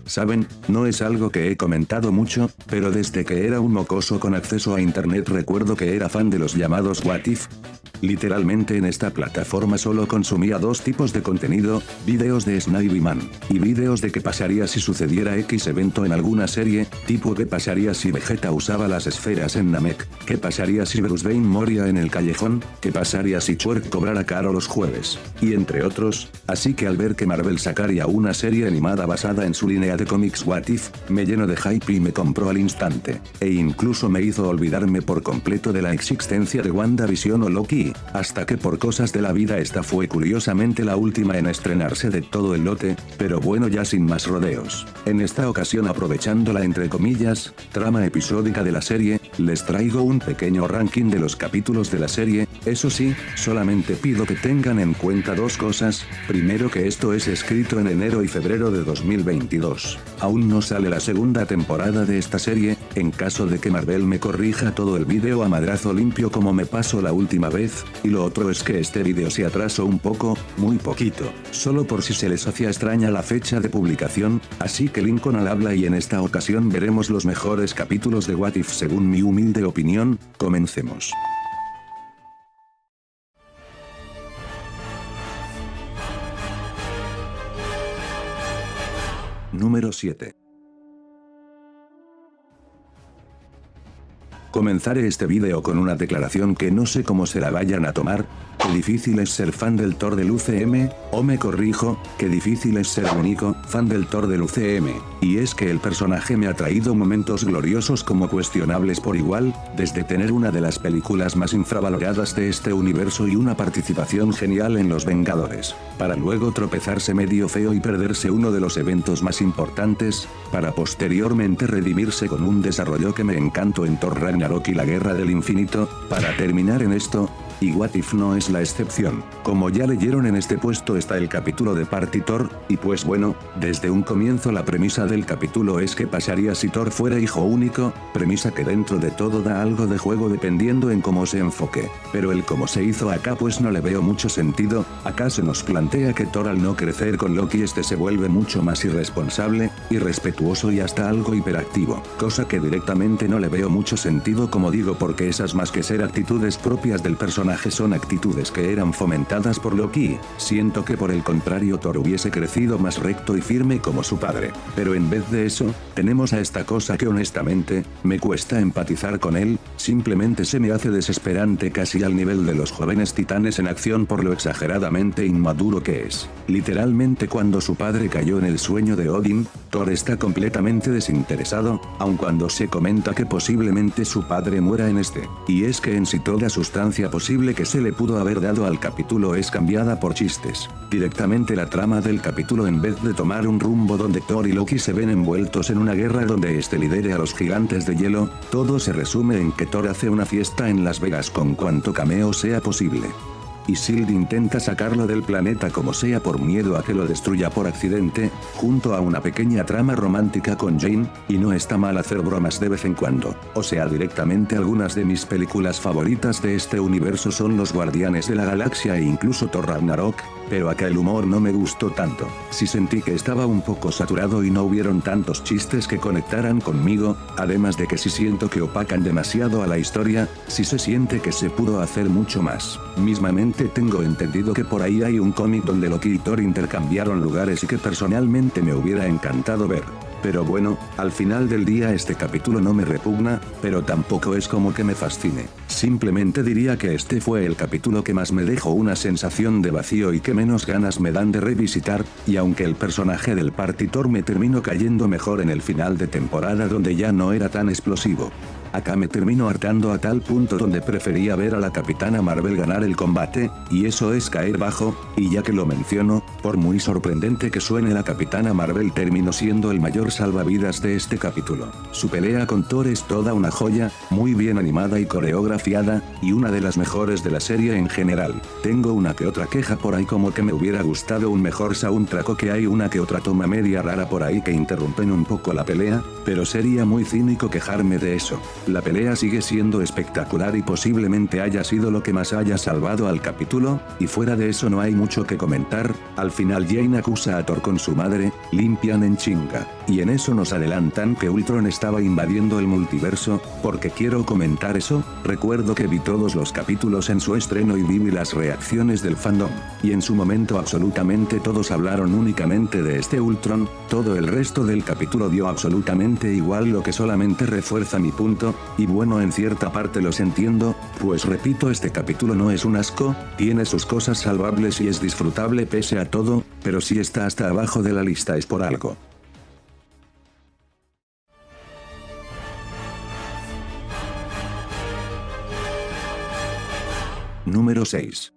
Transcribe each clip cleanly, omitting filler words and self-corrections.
Saben, no es algo que he comentado mucho, pero desde que era un mocoso con acceso a internet recuerdo que era fan de los llamados What If. Literalmente en esta plataforma solo consumía dos tipos de contenido, vídeos de Sniper y vídeos de qué pasaría si sucediera X evento en alguna serie, tipo qué pasaría si Vegeta usaba las esferas en Namek, qué pasaría si Bruce Wayne moría en el callejón, qué pasaría si Twerk cobrara caro los jueves, y entre otros. Así que al ver que Marvel sacaría una serie animada basada en su línea de cómics What If, me lleno de hype y me compró al instante, e incluso me hizo olvidarme por completo de la existencia de WandaVision o Loki, hasta que por cosas de la vida esta fue curiosamente la última en estrenarse de todo el lote, pero bueno, ya sin más rodeos. En esta ocasión, aprovechando la entre comillas trama episódica de la serie, les traigo un pequeño ranking de los capítulos de la serie. Eso sí, solamente pido que tengan en cuenta dos cosas. Primero, que esto es escrito en enero y febrero de 2022. Aún no sale la segunda temporada de esta serie, en caso de que Marvel me corrija todo el vídeo a madrazo limpio como me pasó la última vez. Y lo otro es que este vídeo se atrasó un poco, muy poquito, solo por si se les hacía extraña la fecha de publicación, así que Lincoln al habla y en esta ocasión veremos los mejores capítulos de What If según mi humilde opinión. Comencemos. Número 7. Comenzaré este vídeo con una declaración que no sé cómo se la vayan a tomar. Qué difícil es ser fan del Thor del UCM, o me corrijo, qué difícil es ser único fan del Thor del UCM, y es que el personaje me ha traído momentos gloriosos como cuestionables por igual, desde tener una de las películas más infravaloradas de este universo y una participación genial en Los Vengadores, para luego tropezarse medio feo y perderse uno de los eventos más importantes, para posteriormente redimirse con un desarrollo que me encantó en Thor Ragnarok y la Guerra del Infinito, para terminar en esto. Y What If no es la excepción. Como ya leyeron, en este puesto está el capítulo de Party Thor, y pues bueno, desde un comienzo la premisa del capítulo es qué pasaría si Thor fuera hijo único, premisa que dentro de todo da algo de juego dependiendo en cómo se enfoque, pero el cómo se hizo acá pues no le veo mucho sentido. Acá se nos plantea que Thor al no crecer con Loki se vuelve mucho más irresponsable, irrespetuoso y hasta algo hiperactivo, cosa que directamente no le veo mucho sentido, como digo, porque esas más que ser actitudes propias del personaje son actitudes que eran fomentadas por Loki. Siento que por el contrario Thor hubiese crecido más recto y firme como su padre, pero en vez de eso, tenemos a esta cosa que honestamente, me cuesta empatizar con él, simplemente se me hace desesperante, casi al nivel de los jóvenes titanes en acción por lo exageradamente inmaduro que es. Literalmente cuando su padre cayó en el sueño de Odin, Thor está completamente desinteresado, aun cuando se comenta que posiblemente su padre muera en este, y es que en sí toda sustancia posible que se le pudo haber dado al capítulo es cambiada por chistes. Directamente la trama del capítulo, en vez de tomar un rumbo donde Thor y Loki se ven envueltos en una guerra donde este lidere a los gigantes de hielo, todo se resume en que Thor hace una fiesta en Las Vegas con cuanto cameo sea posible. Y Shield intenta sacarlo del planeta como sea por miedo a que lo destruya por accidente, junto a una pequeña trama romántica con Jane, y no está mal hacer bromas de vez en cuando. O sea, directamente algunas de mis películas favoritas de este universo son Los Guardianes de la Galaxia e incluso Thor Ragnarok, pero acá el humor no me gustó tanto. Sí sentí que estaba un poco saturado y no hubieron tantos chistes que conectaran conmigo, además de que sí siento que opacan demasiado a la historia, sí se siente que se pudo hacer mucho más. Mismamente tengo entendido que por ahí hay un cómic donde Loki y Thor intercambiaron lugares y que personalmente me hubiera encantado ver. Pero bueno, al final del día este capítulo no me repugna, pero tampoco es como que me fascine. Simplemente diría que este fue el capítulo que más me dejó una sensación de vacío y que menos ganas me dan de revisitar, y aunque el personaje del Party Thor me terminó cayendo mejor en el final de temporada donde ya no era tan explosivo, acá me termino hartando a tal punto donde prefería ver a la Capitana Marvel ganar el combate, y eso es caer bajo, y ya que lo menciono, por muy sorprendente que suene, la Capitana Marvel terminó siendo el mayor salvavidas de este capítulo. Su pelea con Thor es toda una joya, muy bien animada y coreografiada, y una de las mejores de la serie en general. Tengo una que otra queja por ahí, como que me hubiera gustado un mejor soundtrack o que hay una que otra toma media rara por ahí que interrumpen un poco la pelea, pero sería muy cínico quejarme de eso. La pelea sigue siendo espectacular y posiblemente haya sido lo que más haya salvado al capítulo, y fuera de eso no hay mucho que comentar. Al final Jane acusa a Thor con su madre, limpian en chinga, y en eso nos adelantan que Ultron estaba invadiendo el multiverso. Porque quiero comentar eso, recuerdo que vi todos los capítulos en su estreno y vi las reacciones del fandom, y en su momento absolutamente todos hablaron únicamente de este Ultron. Todo el resto del capítulo dio absolutamente igual, lo que solamente refuerza mi punto, y bueno, en cierta parte los entiendo, pues repito, este capítulo no es un asco, tiene sus cosas salvables y es disfrutable pese a todo, pero si está hasta abajo de la lista es por algo. Número 6.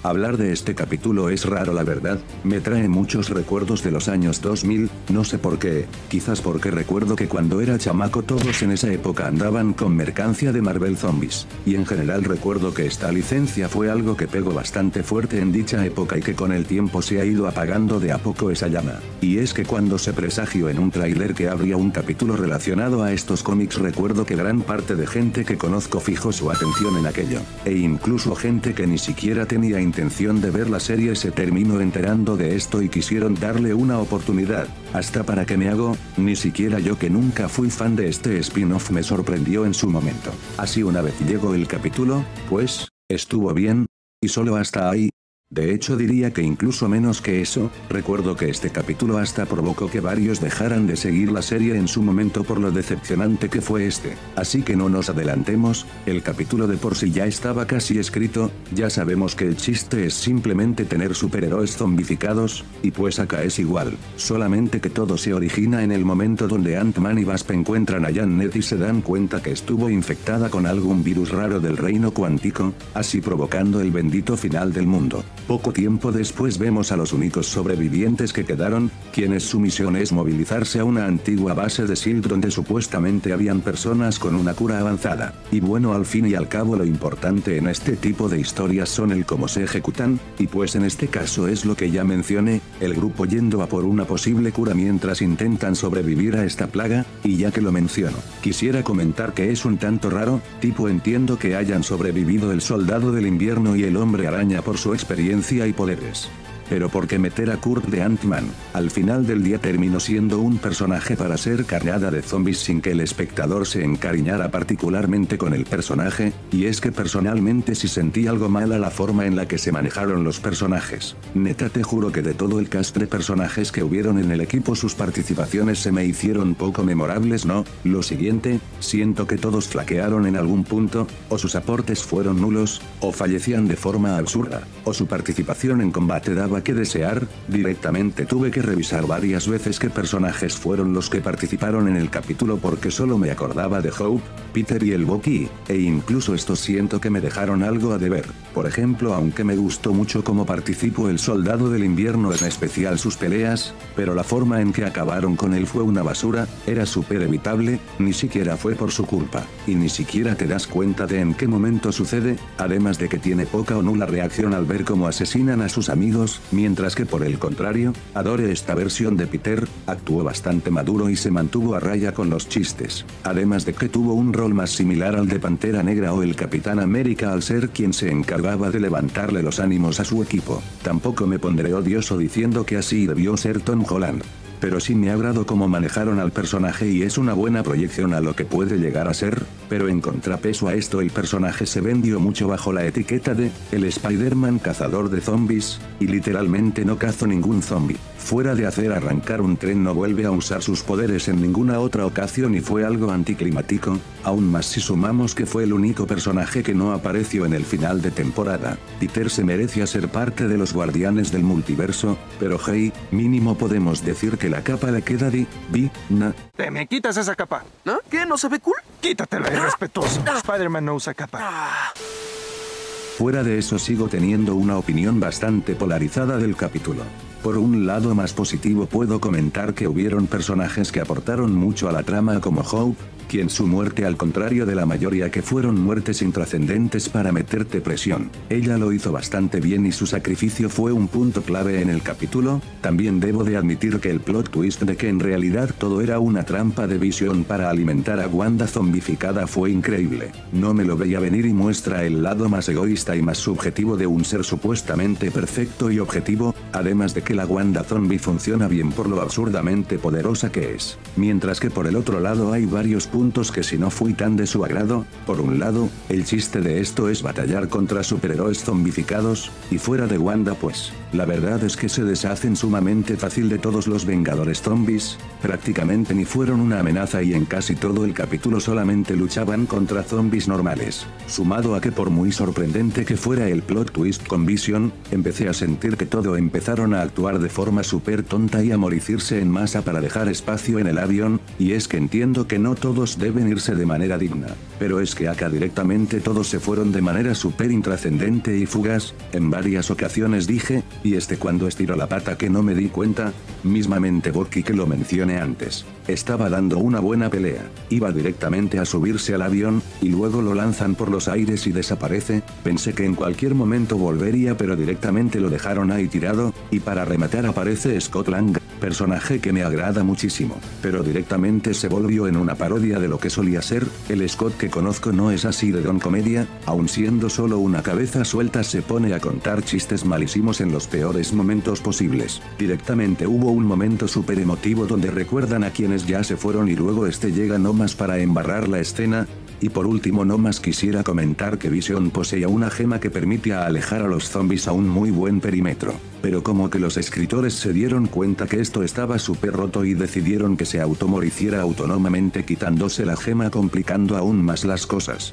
Hablar de este capítulo es raro, la verdad, me trae muchos recuerdos de los años 2000, no sé por qué, quizás porque recuerdo que cuando era chamaco todos en esa época andaban con mercancía de Marvel Zombies, y en general recuerdo que esta licencia fue algo que pegó bastante fuerte en dicha época y que con el tiempo se ha ido apagando de a poco esa llama. Y es que cuando se presagió en un tráiler que habría un capítulo relacionado a estos cómics, recuerdo que gran parte de gente que conozco fijó su atención en aquello, e incluso gente que ni siquiera tenía intención de ver la serie se terminó enterando de esto y quisieron darle una oportunidad. Hasta para que me hago, ni siquiera yo, que nunca fui fan de este spin-off, me sorprendió en su momento. Así una vez llegó el capítulo, pues, estuvo bien, y solo hasta ahí. De hecho diría que incluso menos que eso. Recuerdo que este capítulo hasta provocó que varios dejaran de seguir la serie en su momento por lo decepcionante que fue este. Así que no nos adelantemos, el capítulo de por sí ya estaba casi escrito, ya sabemos que el chiste es simplemente tener superhéroes zombificados, y pues acá es igual, solamente que todo se origina en el momento donde Ant-Man y Wasp encuentran a Janet y se dan cuenta que estuvo infectada con algún virus raro del reino cuántico, así provocando el bendito final del mundo. Poco tiempo después vemos a los únicos sobrevivientes que quedaron, quienes su misión es movilizarse a una antigua base de S.H.I.E.L.D. donde supuestamente habían personas con una cura avanzada. Y bueno, al fin y al cabo lo importante en este tipo de historias son el cómo se ejecutan, y pues en este caso es lo que ya mencioné, el grupo yendo a por una posible cura mientras intentan sobrevivir a esta plaga, y ya que lo menciono, quisiera comentar que es un tanto raro, tipo entiendo que hayan sobrevivido el Soldado del Invierno y el Hombre Araña por su experiencia y poderes. Pero ¿por qué meter a Kurt de Ant-Man? Al final del día terminó siendo un personaje para ser cargada de zombies sin que el espectador se encariñara particularmente con el personaje, y es que personalmente sí sentí algo mal a la forma en la que se manejaron los personajes. Neta, te juro que de todo el cast de personajes que hubieron en el equipo, sus participaciones se me hicieron poco memorables. No, lo siguiente, siento que todos flaquearon en algún punto, o sus aportes fueron nulos, o fallecían de forma absurda, o su participación en combate daba que desear. Directamente tuve que revisar varias veces qué personajes fueron los que participaron en el capítulo porque solo me acordaba de Hope, Peter y el Bucky, e incluso estos siento que me dejaron algo a deber. Por ejemplo, aunque me gustó mucho cómo participó el Soldado del Invierno, en especial sus peleas, pero la forma en que acabaron con él fue una basura, era súper evitable, ni siquiera fue por su culpa, y ni siquiera te das cuenta de en qué momento sucede, además de que tiene poca o nula reacción al ver cómo asesinan a sus amigos, mientras que por el contrario, adoré esta versión de Peter, actuó bastante maduro y se mantuvo a raya con los chistes, además de que tuvo un rol más similar al de Pantera Negra o el Capitán América al ser quien se encargaba de levantarle los ánimos a su equipo. Tampoco me pondré odioso diciendo que así debió ser Tom Holland, pero sí me agradó cómo manejaron al personaje y es una buena proyección a lo que puede llegar a ser, pero en contrapeso a esto el personaje se vendió mucho bajo la etiqueta de el Spider-Man cazador de zombies, y literalmente no cazó ningún zombie. Fuera de hacer arrancar un tren no vuelve a usar sus poderes en ninguna otra ocasión y fue algo anticlimático, aún más si sumamos que fue el único personaje que no apareció en el final de temporada. Peter se merecía ser parte de los Guardianes del Multiverso, pero hey, mínimo podemos decir que la capa le queda divina. Te me quitas esa capa. ¿No? ¿Qué? ¿No se ve cool? Quítatela, irrespetuoso. Spider-Man no usa capa. Fuera de eso sigo teniendo una opinión bastante polarizada del capítulo. Por un lado más positivo puedo comentar que hubieron personajes que aportaron mucho a la trama como Hope, quien su muerte al contrario de la mayoría que fueron muertes intrascendentes para meterte presión. Ella lo hizo bastante bien y su sacrificio fue un punto clave en el capítulo. También debo de admitir que el plot twist de que en realidad todo era una trampa de Vision para alimentar a Wanda zombificada fue increíble. No me lo veía venir y muestra el lado más egoísta y más subjetivo de un ser supuestamente perfecto y objetivo, además de que la Wanda zombie funciona bien por lo absurdamente poderosa que es. Mientras que por el otro lado hay varios puntos que si no fui tan de su agrado. Por un lado, el chiste de esto es batallar contra superhéroes zombificados, y fuera de Wanda pues, la verdad es que se deshacen sumamente fácil de todos los Vengadores zombies, prácticamente ni fueron una amenaza y en casi todo el capítulo solamente luchaban contra zombies normales. Sumado a que por muy sorprendente que fuera el plot twist con Vision, empecé a sentir que todo empezaron a actuar de forma súper tonta y a morirse en masa para dejar espacio en el avión, y es que entiendo que no todos deben irse de manera digna, pero es que acá directamente todos se fueron de manera súper intrascendente y fugaz. En varias ocasiones dije, y cuando estiró la pata que no me di cuenta, mismamente Bucky que lo mencioné antes, estaba dando una buena pelea, iba directamente a subirse al avión, y luego lo lanzan por los aires y desaparece. Pensé que en cualquier momento volvería pero directamente lo dejaron ahí tirado, y para rematar aparece Scott Lang, personaje que me agrada muchísimo, pero directamente se volvió en una parodia de lo que solía ser. El Scott que conozco no es así de don comedia, aun siendo solo una cabeza suelta se pone a contar chistes malísimos en los peores momentos posibles. Directamente hubo un momento súper emotivo donde recuerdan a quienes ya se fueron y luego llega nomás para embarrar la escena. Y por último nomás quisiera comentar que Vision poseía una gema que permitía alejar a los zombies a un muy buen perímetro, pero como que los escritores se dieron cuenta que esto estaba súper roto y decidieron que se automoriciera autónomamente quitándose la gema, complicando aún más las cosas.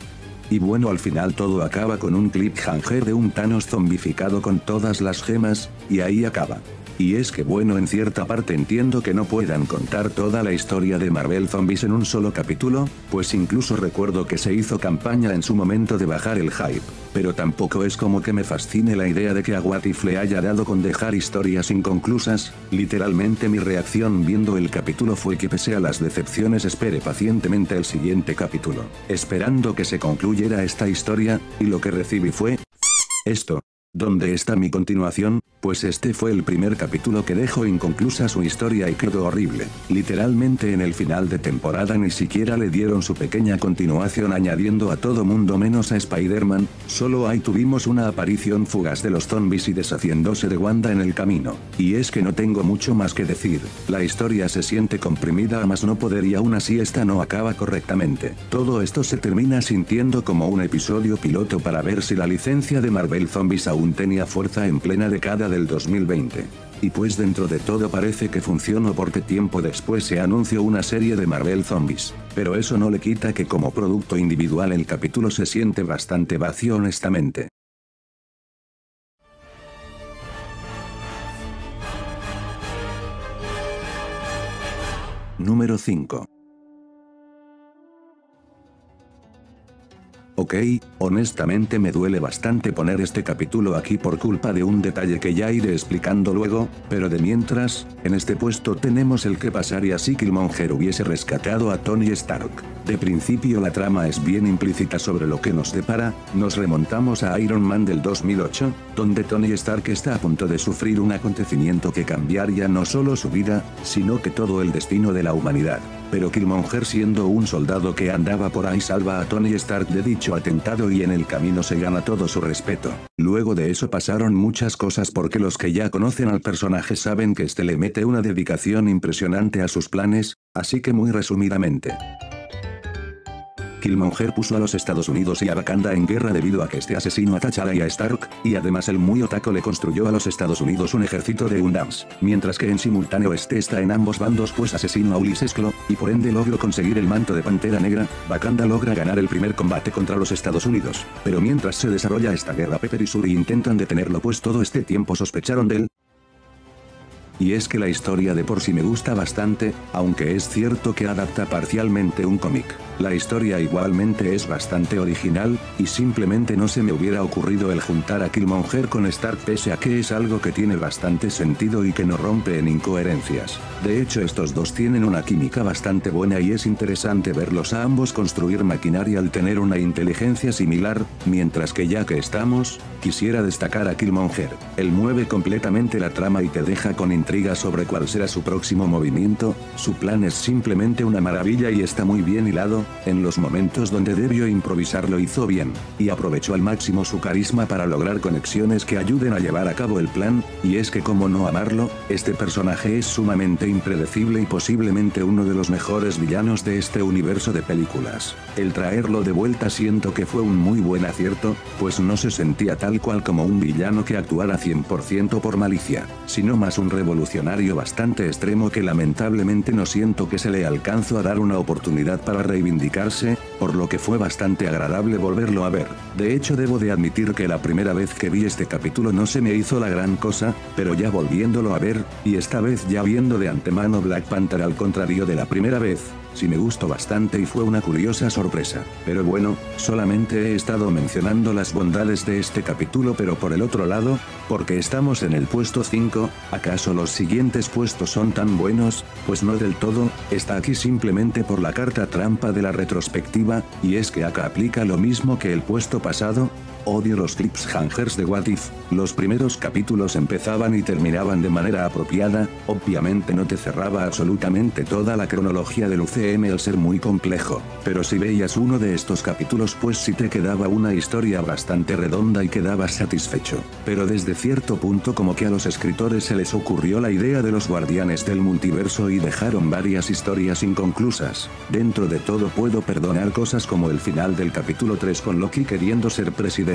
Y bueno, al final todo acaba con un cliffhanger de un Thanos zombificado con todas las gemas, y ahí acaba. Y es que bueno, en cierta parte entiendo que no puedan contar toda la historia de Marvel Zombies en un solo capítulo, pues incluso recuerdo que se hizo campaña en su momento de bajar el hype, pero tampoco es como que me fascine la idea de que a What If le haya dado con dejar historias inconclusas. Literalmente mi reacción viendo el capítulo fue que pese a las decepciones esperé pacientemente el siguiente capítulo, esperando que se concluyera esta historia, y lo que recibí fue esto. ¿Dónde está mi continuación? Pues este fue el primer capítulo que dejó inconclusa su historia y quedó horrible. Literalmente en el final de temporada ni siquiera le dieron su pequeña continuación añadiendo a todo mundo menos a Spider-Man, solo ahí tuvimos una aparición fugaz de los zombies y deshaciéndose de Wanda en el camino. Y es que no tengo mucho más que decir, la historia se siente comprimida a más no poder y aún así esta no acaba correctamente. Todo esto se termina sintiendo como un episodio piloto para ver si la licencia de Marvel Zombies aún tenía fuerza en plena década del 2020. Y pues dentro de todo parece que funcionó porque tiempo después se anunció una serie de Marvel Zombies, pero eso no le quita que como producto individual el capítulo se siente bastante vacío honestamente. Número 5. Ok, honestamente me duele bastante poner este capítulo aquí por culpa de un detalle que ya iré explicando luego, pero de mientras, en este puesto tenemos el que pasaría si Killmonger hubiese rescatado a Tony Stark. De principio la trama es bien implícita sobre lo que nos depara, nos remontamos a Iron Man del 2008, donde Tony Stark está a punto de sufrir un acontecimiento que cambiaría no solo su vida, sino que todo el destino de la humanidad. Pero Killmonger, siendo un soldado que andaba por ahí, salva a Tony Stark de dicho atentado y en el camino se gana todo su respeto. Luego de eso pasaron muchas cosas porque los que ya conocen al personaje saben que le mete una dedicación impresionante a sus planes, así que muy resumidamente. Killmonger puso a los Estados Unidos y a Wakanda en guerra debido a que asesinó a T'Challa y a Stark, y además el muy otaku le construyó a los Estados Unidos un ejército de Gundams, mientras que en simultáneo está en ambos bandos pues asesinó a Ulysses Klaue, y por ende logró conseguir el manto de Pantera Negra. Wakanda logra ganar el primer combate contra los Estados Unidos, pero mientras se desarrolla esta guerra Pepper y Shuri intentan detenerlo pues todo este tiempo sospecharon de él. y es que la historia de por sí me gusta bastante, aunque es cierto que adapta parcialmente un cómic. La historia igualmente es bastante original, y simplemente no se me hubiera ocurrido el juntar a Killmonger con Stark pese a que es algo que tiene bastante sentido y que no rompe en incoherencias. De hecho estos dos tienen una química bastante buena y es interesante verlos a ambos construir maquinaria al tener una inteligencia similar, mientras que ya que estamos, quisiera destacar a Killmonger. Él mueve completamente la trama y te deja con intriga sobre cuál será su próximo movimiento, su plan es simplemente una maravilla y está muy bien hilado, en los momentos donde debió improvisar lo hizo bien, y aprovechó al máximo su carisma para lograr conexiones que ayuden a llevar a cabo el plan, y es que como no amarlo, este personaje es sumamente impredecible y posiblemente uno de los mejores villanos de este universo de películas. El traerlo de vuelta siento que fue un muy buen acierto, pues no se sentía tal cual como un villano que actuara 100% por malicia, sino más un revolucionario bastante extremo que lamentablemente no siento que se le alcanzó a dar una oportunidad para reivindicarse, por lo que fue bastante agradable volverlo a ver. De hecho debo de admitir que la primera vez que vi este capítulo no se me hizo la gran cosa, pero ya volviéndolo a ver, y esta vez ya viendo de antemano Black Panther al contrario de la primera vez, sí me gustó bastante y fue una curiosa sorpresa. Pero bueno, solamente he estado mencionando las bondades de este capítulo, pero por el otro lado, porque estamos en el puesto 5, ¿acaso los siguientes puestos son tan buenos? Pues no del todo, está aquí simplemente por la carta trampa de la retrospectiva, y es que acá aplica lo mismo que el puesto pasado. Odio los cliffhangers de What If, los primeros capítulos empezaban y terminaban de manera apropiada, obviamente no te cerraba absolutamente toda la cronología del UCM al ser muy complejo, pero si veías uno de estos capítulos pues sí te quedaba una historia bastante redonda y quedabas satisfecho. Pero desde cierto punto como que a los escritores se les ocurrió la idea de los guardianes del multiverso y dejaron varias historias inconclusas. Dentro de todo puedo perdonar cosas como el final del capítulo 3 con Loki queriendo ser presidente,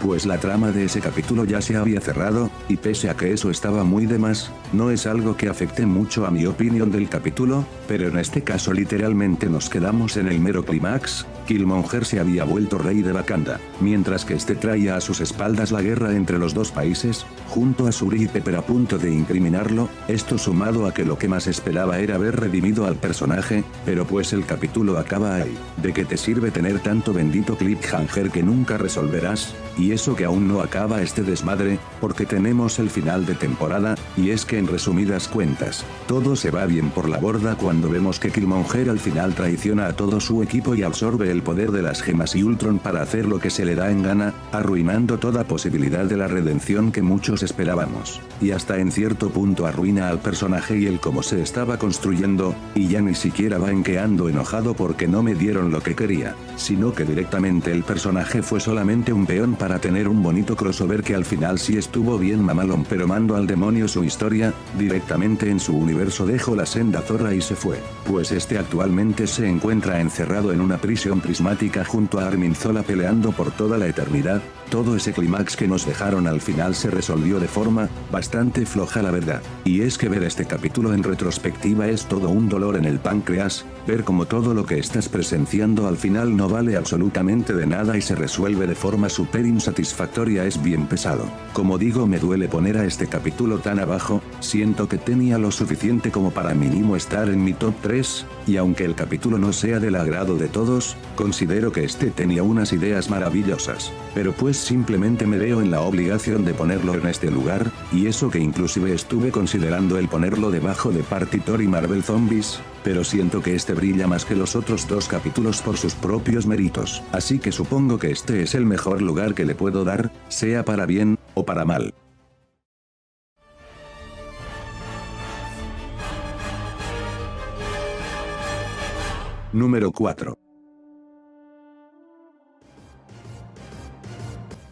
pues la trama de ese capítulo ya se había cerrado, y pese a que eso estaba muy de más, no es algo que afecte mucho a mi opinión del capítulo, pero en este caso literalmente nos quedamos en el mero clímax. Killmonger se había vuelto rey de Wakanda, mientras que este traía a sus espaldas la guerra entre los dos países, junto a Shuri y Pepper a punto de incriminarlo, esto sumado a que lo que más esperaba era haber redimido al personaje, pero pues el capítulo acaba ahí. ¿De qué te sirve tener tanto bendito cliffhanger que nunca resolverás? Y eso que aún no acaba este desmadre, porque tenemos el final de temporada, y es que en resumidas cuentas, todo se va bien por la borda cuando vemos que Killmonger al final traiciona a todo su equipo y absorbe el poder de las gemas y Ultron para hacer lo que se le da en gana, arruinando toda posibilidad de la redención que muchos esperábamos. Y hasta en cierto punto arruina al personaje y el cómo se estaba construyendo, y ya ni siquiera va en que ando enojado porque no me dieron lo que quería, sino que directamente el personaje fue solamente un peón para tener un bonito crossover que al final sí estuvo bien mamalón, pero mando al demonio su historia, directamente en su universo dejó la senda zorra y se fue, pues este actualmente se encuentra encerrado en una prisión prismática junto a Armin Zola peleando por toda la eternidad. Todo ese clímax que nos dejaron al final se resolvió de forma bastante floja la verdad, y es que ver este capítulo en retrospectiva es todo un dolor en el páncreas, ver como todo lo que estás presenciando al final no vale absolutamente de nada y se resuelve de forma súper insatisfactoria es bien pesado. Como digo, me duele poner a este capítulo tan abajo, siento que tenía lo suficiente como para mínimo estar en mi top 3, y aunque el capítulo no sea del agrado de todos, considero que este tenía unas ideas maravillosas, pero pues simplemente me veo en la obligación de ponerlo en este lugar, y eso que inclusive estuve considerando el ponerlo debajo de Partitor y Marvel Zombies, pero siento que este brilla más que los otros dos capítulos por sus propios méritos, así que supongo que este es el mejor lugar que le puedo dar, sea para bien, o para mal. Número 4.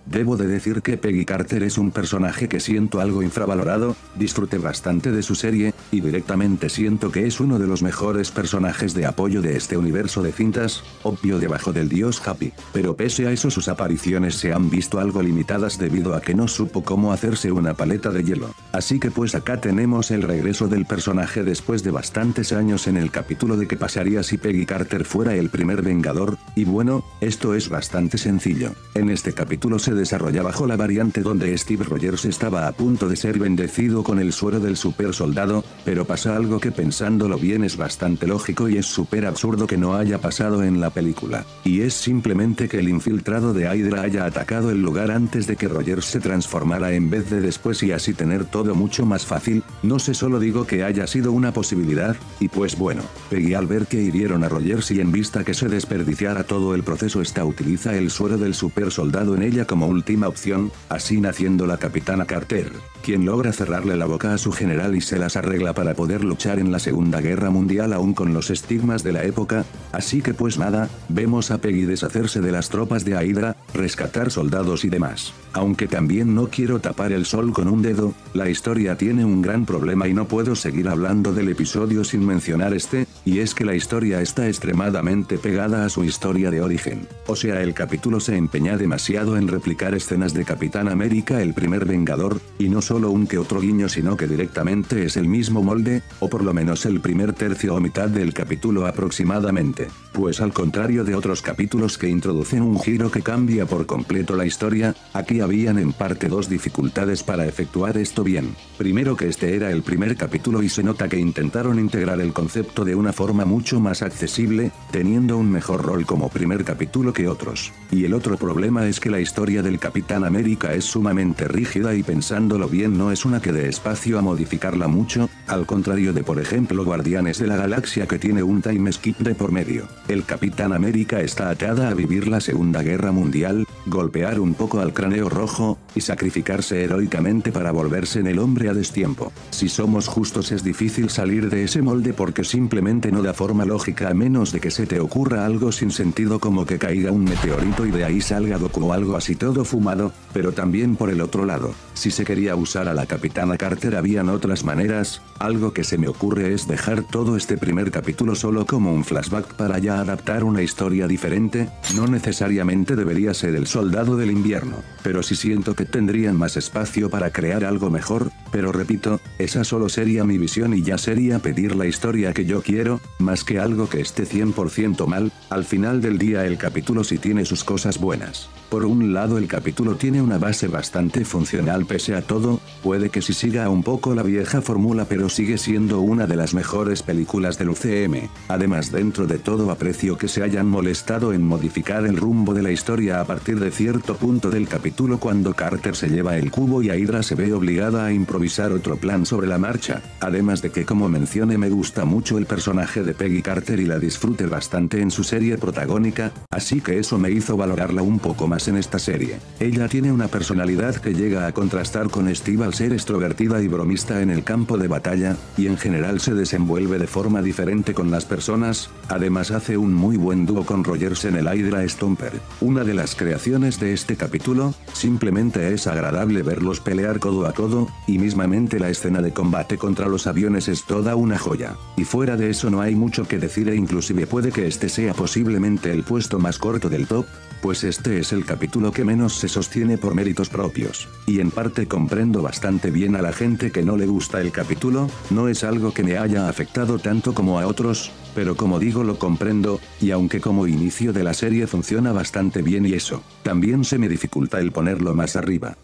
Debo de decir que Peggy Carter es un personaje que siento algo infravalorado, disfruté bastante de su serie, y directamente siento que es uno de los mejores personajes de apoyo de este universo de cintas, obvio debajo del dios Happy, pero pese a eso sus apariciones se han visto algo limitadas debido a que no supo cómo hacerse una paleta de hielo. Así que pues acá tenemos el regreso del personaje después de bastantes años en el capítulo de qué pasaría si Peggy Carter fuera el primer Vengador, y bueno, esto es bastante sencillo. En este capítulo se desarrolla bajo la variante donde Steve Rogers estaba a punto de ser bendecido con el suero del super soldado, pero pasa algo que pensándolo bien es bastante lógico y es súper absurdo que no haya pasado en la película. Y es simplemente que el infiltrado de Hydra haya atacado el lugar antes de que Rogers se transformara en vez de después y así tener todo mucho más fácil. No sé, solo digo que haya sido una posibilidad, y pues bueno, Peggy al ver que hirieron a Rogers y en vista que se desperdiciara todo el proceso utiliza el suero del super soldado en ella como última opción, así naciendo la Capitana Carter, quien logra cerrarle la boca a su general y se las arregla para poder luchar en la Segunda Guerra Mundial aún con los estigmas de la época. Así que pues nada, vemos a Peggy deshacerse de las tropas de Hydra, rescatar soldados y demás. Aunque también no quiero tapar el sol con un dedo, la historia tiene un gran problema y no puedo seguir hablando del episodio sin mencionar este, y es que la historia está extremadamente pegada a su historia de origen. O sea, el capítulo se empeña demasiado en replicar escenas de Capitán América el primer Vengador, y no solo un que otro guiño sino que directamente es el mismo molde, o por lo menos el primer tercio o mitad del capítulo aproximadamente. Pues al contrario de otros capítulos que introducen un giro que cambia por completo la historia, aquí habían en parte dos dificultades para efectuar esto bien. Primero, que este era el primer capítulo y se nota que intentaron integrar el concepto de una forma mucho más accesible, teniendo un mejor rol como primer capítulo que otros. Y el otro problema es que la historia del Capitán América es sumamente rígida y pensándolo bien no es una que dé espacio a modificarla mucho, al contrario de por ejemplo Guardianes de la Galaxia que tiene un time skip de por medio. El Capitán América está atada a vivir la Segunda Guerra Mundial, golpear un poco al Cráneo Rojo, y sacrificarse heroicamente para volverse en el hombre a destiempo. Si somos justos es difícil salir de ese molde porque simplemente no da forma lógica a menos de que se te ocurra algo sin sentido como que caiga un meteorito y de ahí salga Goku o algo así todo fumado, pero también por el otro lado, si se quería usar a la Capitana Carter habían otras maneras. Algo que se me ocurre es dejar todo este primer capítulo solo como un flashback para ya adaptar una historia diferente, no necesariamente debería ser el Soldado del Invierno, pero sí siento que tendrían más espacio para crear algo mejor, pero repito, esa solo sería mi visión y ya sería pedir la historia que yo quiero, más que algo que esté 100% mal. Al final del día el capítulo sí tiene sus cosas buenas. Por un lado el capítulo tiene una base bastante funcional pese a todo, puede que sí siga un poco la vieja fórmula pero sigue siendo una de las mejores películas del UCM. Además dentro de todo aprecio que se hayan molestado en modificar el rumbo de la historia a partir de cierto punto del capítulo cuando Carter se lleva el cubo y Hydra se ve obligada a improvisar otro plan sobre la marcha. Además de que como mencioné me gusta mucho el personaje de Peggy Carter y la disfruté bastante en su serie protagónica, así que eso me hizo valorarla un poco más en esta serie. Ella tiene una personalidad que llega a contrastar con Steve al ser extrovertida y bromista en el campo de batalla, y en general se desenvuelve de forma diferente con las personas. Además hace un muy buen dúo con Rogers en el Hydra Stomper. Una de las creaciones de este capítulo, simplemente es agradable verlos pelear codo a codo, y mismamente la escena de combate contra los aviones es toda una joya. Y fuera de eso no hay mucho que decir e inclusive puede que este sea posiblemente el puesto más corto del top, pues este es el capítulo que menos se sostiene por méritos propios. Y en parte comprendo bastante bien a la gente que no le gusta el capítulo, no es algo que me haya afectado tanto como a otros, pero como digo lo comprendo, y aunque como inicio de la serie funciona bastante bien y eso, también se me dificulta el ponerlo más arriba.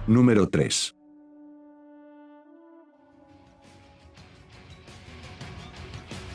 Número 3.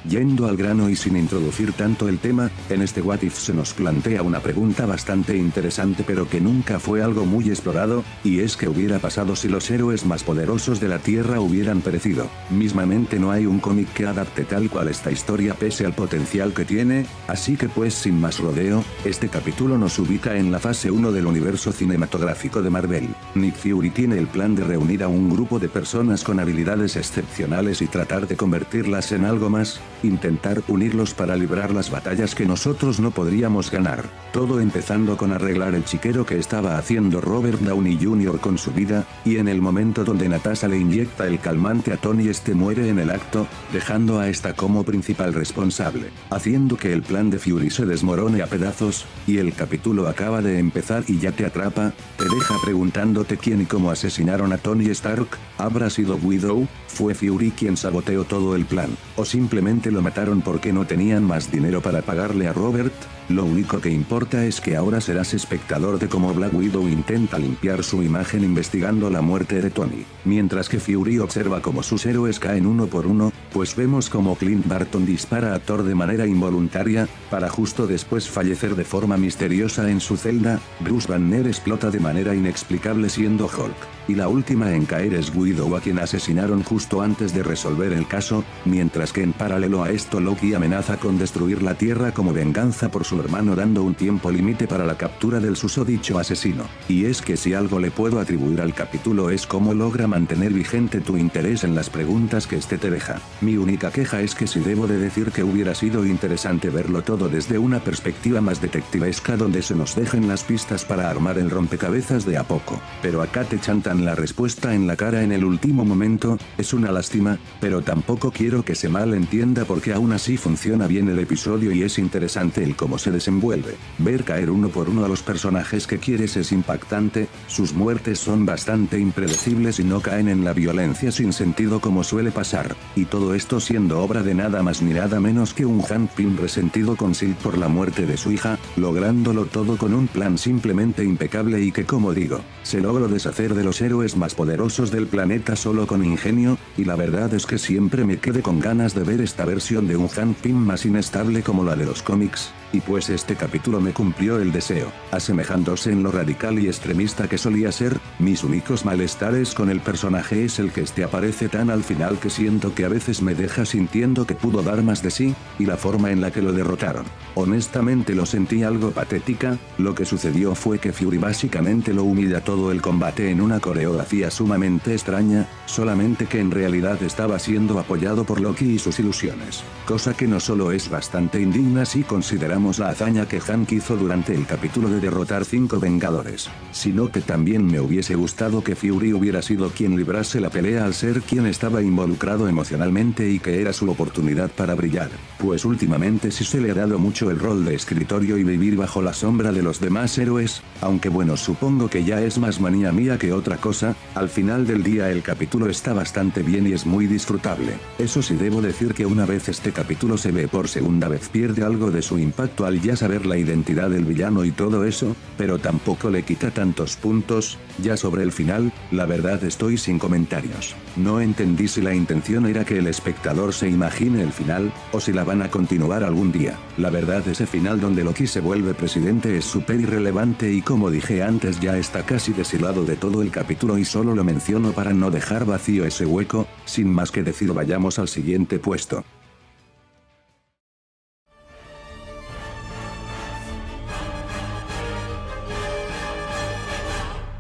Yendo al grano y sin introducir tanto el tema, en este What If se nos plantea una pregunta bastante interesante pero que nunca fue algo muy explorado, y es que hubiera pasado si los héroes más poderosos de la Tierra hubieran perecido. Mismamente no hay un cómic que adapte tal cual esta historia pese al potencial que tiene, así que pues sin más rodeo, este capítulo nos ubica en la fase 1 del universo cinematográfico de Marvel. Nick Fury tiene el plan de reunir a un grupo de personas con habilidades excepcionales y tratar de convertirlas en algo más. intentar unirlos para librar las batallas que nosotros no podríamos ganar. Todo empezando con arreglar el chiquero que estaba haciendo Robert Downey Jr. con su vida, y en el momento donde Natasha le inyecta el calmante a Tony, este muere en el acto, dejando a esta como principal responsable, haciendo que el plan de Fury se desmorone a pedazos, y el capítulo acaba de empezar y ya te atrapa, te deja preguntándote quién y cómo asesinaron a Tony Stark. ¿Habrá sido Widow? ¿Fue Fury quien saboteó todo el plan? ¿O simplemente lo mataron porque no tenían más dinero para pagarle a Robert? Lo único que importa es que ahora serás espectador de cómo Black Widow intenta limpiar su imagen investigando la muerte de Tony, mientras que Fury observa cómo sus héroes caen uno por uno, pues vemos como Clint Barton dispara a Thor de manera involuntaria, para justo después fallecer de forma misteriosa en su celda. Bruce Banner explota de manera inexplicable siendo Hulk, y la última en caer es Widow, a quien asesinaron justo antes de resolver el caso, mientras que en paralelo a esto Loki amenaza con destruir la Tierra como venganza por su hermano, dando un tiempo límite para la captura del susodicho asesino. Y es que si algo le puedo atribuir al capítulo es cómo logra mantener vigente tu interés en las preguntas que este te deja. Mi única queja es que si debo de decir que hubiera sido interesante verlo todo desde una perspectiva más detectivesca, donde se nos dejen las pistas para armar el rompecabezas de a poco, pero acá te chantan la respuesta en la cara en el último momento. Es una lástima, pero tampoco quiero que se malentienda porque aún así funciona bien el episodio y es interesante el cómo se desenvuelve. Ver caer uno por uno a los personajes que quieres es impactante, sus muertes son bastante impredecibles y no caen en la violencia sin sentido como suele pasar, y todo esto siendo obra de nada más ni nada menos que un Hank Pym resentido con Silk por la muerte de su hija, lográndolo todo con un plan simplemente impecable y que, como digo, se logró deshacer de los héroes más poderosos del planeta solo con ingenio, y la verdad es que siempre me quedé con ganas de ver esta versión de un Hank Pym más inestable como la de los cómics, y pues este capítulo me cumplió el deseo, asemejándose en lo radical y extremista que solía ser. Mis únicos malestares con el personaje es el que este aparece tan al final que siento que a veces me deja sintiendo que pudo dar más de sí, y la forma en la que lo derrotaron. Honestamente lo sentí algo patética. Lo que sucedió fue que Fury básicamente lo humilla todo el combate en una coreografía sumamente extraña, solamente que en realidad estaba siendo apoyado por Loki y sus ilusiones, cosa que no solo es bastante indigna si consideramos la hazaña que Hank hizo durante el capítulo de derrotar 5 Vengadores, sino que también me hubiese gustado que Fury hubiera sido quien librase la pelea al ser quien estaba involucrado emocionalmente y que era su oportunidad para brillar, pues últimamente sí se le ha dado mucho el rol de escritorio y vivir bajo la sombra de los demás héroes, aunque bueno, supongo que ya es más manía mía que otra cosa. Al final del día el capítulo está bastante bien y es muy disfrutable. Eso sí, debo decir que una vez este capítulo se ve por segunda vez pierde algo de su impacto al ya saber la identidad del villano y todo eso, pero tampoco le quita tantos puntos. Ya sobre el final, la verdad estoy sin comentarios. No entendí si la intención era que el espectador se imagine el final, o si la van a continuar algún día. La verdad, ese final donde Loki se vuelve presidente es súper irrelevante y como dije antes ya está casi deshilado de todo el capítulo y solo lo menciono para no dejar vacío ese hueco. Sin más que decir, vayamos al siguiente puesto.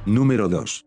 Número 2.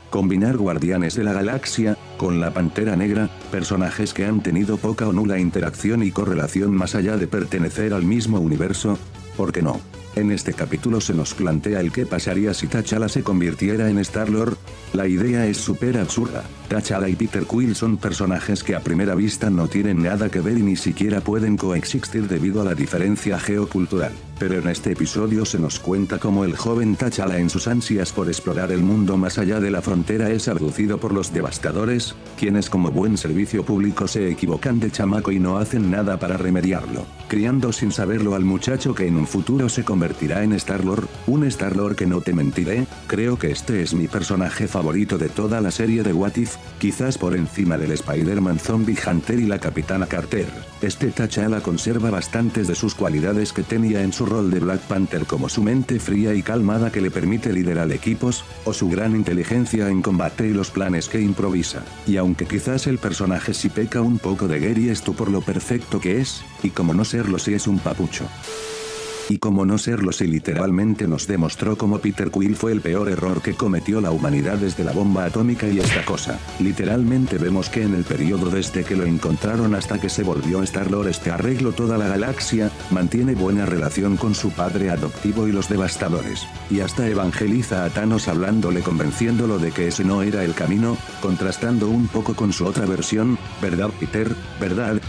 Combinar Guardianes de la Galaxia con la Pantera Negra, personajes que han tenido poca o nula interacción y correlación más allá de pertenecer al mismo universo. ¿Por qué no? En este capítulo se nos plantea el qué pasaría si T'Challa se convirtiera en Star-Lord. La idea es súper absurda. T'Challa y Peter Quill son personajes que a primera vista no tienen nada que ver y ni siquiera pueden coexistir debido a la diferencia geocultural. Pero en este episodio se nos cuenta cómo el joven T'Challa, en sus ansias por explorar el mundo más allá de la frontera, es abducido por los devastadores, quienes como buen servicio público se equivocan de chamaco y no hacen nada para remediarlo, criando sin saberlo al muchacho que en un futuro se convertirá en Star-Lord, un Star-Lord que, no te mentiré, creo que este es mi personaje favorito de toda la serie de What If, quizás por encima del Spider-Man Zombie Hunter y la Capitana Carter. Este T'Challa conserva bastantes de sus cualidades que tenía en su rol de Black Panther, como su mente fría y calmada que le permite liderar equipos, o su gran inteligencia en combate y los planes que improvisa. Y aunque quizás el personaje sí peca un poco de Gary Stu por lo perfecto que es, y como no serlo si es un papucho. Y como no serlo si literalmente nos demostró como Peter Quill fue el peor error que cometió la humanidad desde la bomba atómica y esta cosa. Literalmente vemos que en el periodo desde que lo encontraron hasta que se volvió Star-Lord arregló toda la galaxia, mantiene buena relación con su padre adoptivo y los devastadores. Y hasta evangeliza a Thanos hablándole convenciéndolo de que ese no era el camino, contrastando un poco con su otra versión, ¿verdad Peter? ¿Verdad?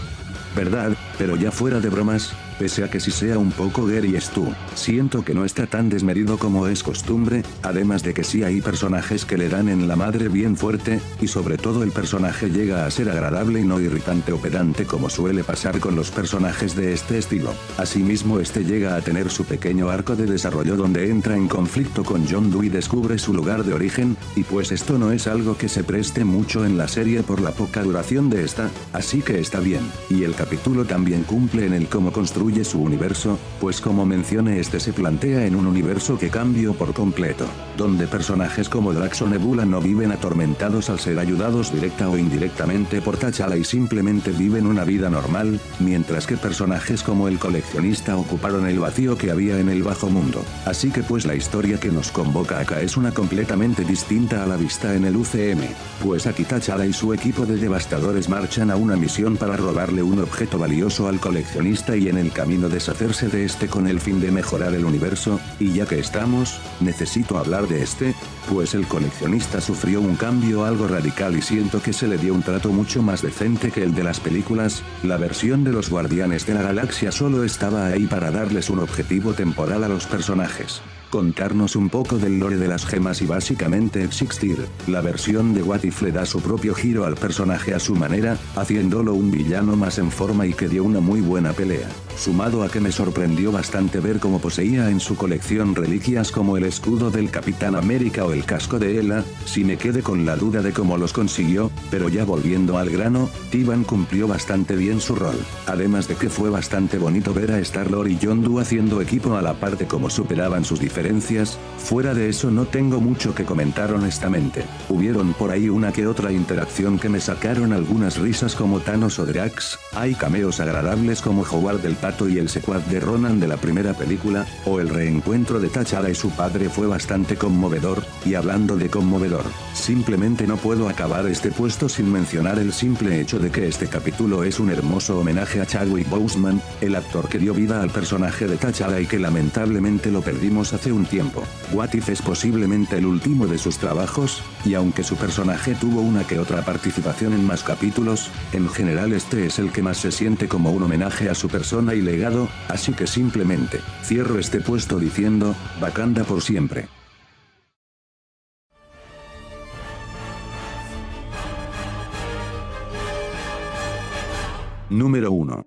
Pero ya fuera de bromas, pese a que si sea un poco Gary Stu, siento que no está tan desmedido como es costumbre, además de que sí hay personajes que le dan en la madre bien fuerte, y sobre todo el personaje llega a ser agradable y no irritante o pedante como suele pasar con los personajes de este estilo. Asimismo este llega a tener su pequeño arco de desarrollo donde entra en conflicto con John Doe y descubre su lugar de origen, y pues esto no es algo que se preste mucho en la serie por la poca duración de esta, así que está bien, y el capítulo también cumple en el cómo construye su universo, pues como mencioné este se plantea en un universo que cambió por completo, donde personajes como Drax o Nebula no viven atormentados al ser ayudados directa o indirectamente por T'Challa y simplemente viven una vida normal, mientras que personajes como el coleccionista ocuparon el vacío que había en el bajo mundo. Así que pues la historia que nos convoca acá es una completamente distinta a la vista en el UCM, pues aquí T'Challa y su equipo de devastadores marchan a una misión para robarle un objeto valioso al coleccionista y en el camino deshacerse de este con el fin de mejorar el universo, y ya que estamos, necesito hablar de este, pues el coleccionista sufrió un cambio algo radical y siento que se le dio un trato mucho más decente que el de las películas. La versión de los Guardianes de la Galaxia solo estaba ahí para darles un objetivo temporal a los personajes, contarnos un poco del lore de las gemas y básicamente existir. La versión de What If le da su propio giro al personaje a su manera, haciéndolo un villano más en forma y que dio una muy buena pelea, sumado a que me sorprendió bastante ver cómo poseía en su colección reliquias como el escudo del Capitán América o el casco de Hela, si me quedé con la duda de cómo los consiguió, pero ya volviendo al grano, Tiban cumplió bastante bien su rol, además de que fue bastante bonito ver a Star-Lord y John Doe haciendo equipo a la par de cómo superaban sus diferencias. Fuera de eso no tengo mucho que comentar honestamente. Hubieron por ahí una que otra interacción que me sacaron algunas risas como Thanos o Drax, hay cameos agradables como Howard el Pato y el secuaz de Ronan de la primera película, o el reencuentro de T'Challa y su padre fue bastante conmovedor, y hablando de conmovedor, simplemente no puedo acabar este puesto sin mencionar el simple hecho de que este capítulo es un hermoso homenaje a Chadwick Boseman, el actor que dio vida al personaje de T'Challa y que lamentablemente lo perdimos hace un tiempo. What If es posiblemente el último de sus trabajos, y aunque su personaje tuvo una que otra participación en más capítulos, en general este es el que más se siente como un homenaje a su persona y legado, así que simplemente, cierro este puesto diciendo, Wakanda por siempre. Número 1.